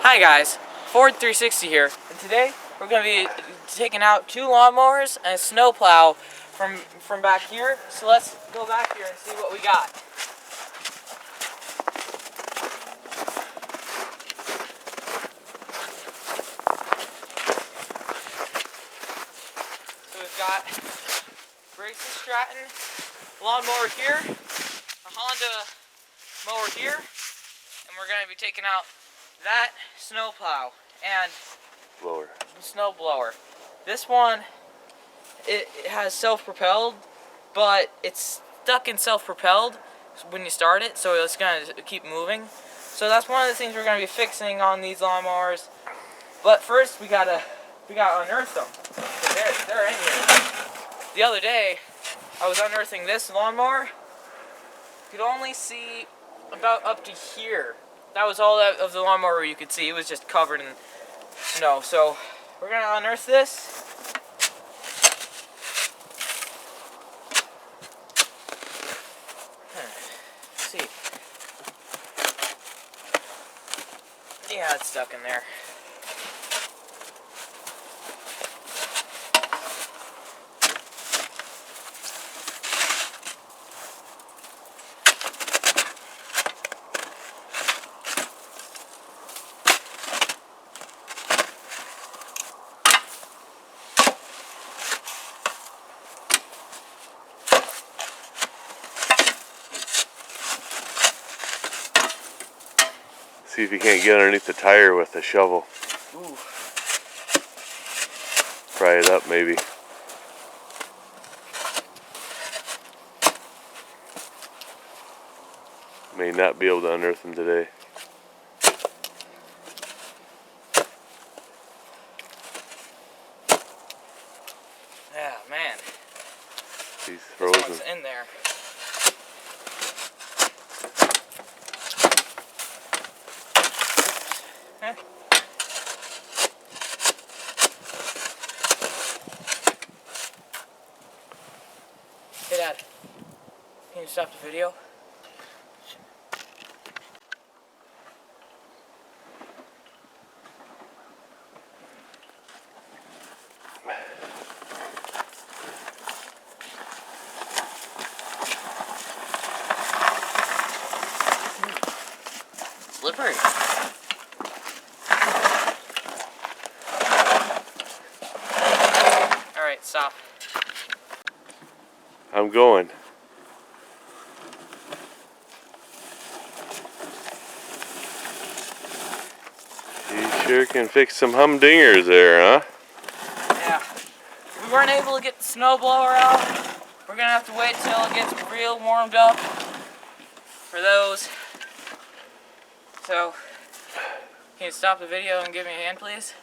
Hi guys, Ford 360 here, and today we're going to be taking out two lawnmowers and a snowplow from back here. So let's go back here and see what we got. So we've got Briggs & Stratton lawnmower here, a Honda mower here, and we're going to be taking out that snowplow and snow blower. This one, it has self-propelled, but it's stuck in self-propelled when you start it, so it's going to keep moving. So that's one of the things we're going to be fixing on these lawnmowers. But first, we gotta unearth them. They're in here. The other day, I was unearthing this lawnmower. You could only see about up to here. That was all of the lawnmower you could see. It was just covered in snow. So we're gonna unearth this. Let's see. Yeah, it's stuck in there. See if you can't get underneath the tire with a shovel. Ooh. Pry it up maybe. May not be able to unearth them today. Yeah, man. He's frozen. This one's in there. Huh? Hey Dad, can you stop the video? Slippery. Alright, stop. I'm going. You sure can fix some humdingers there, huh? Yeah. If we weren't able to get the snowblower out, we're gonna have to wait till it gets real warmed up for those. So, can you stop the video and give me a hand, please?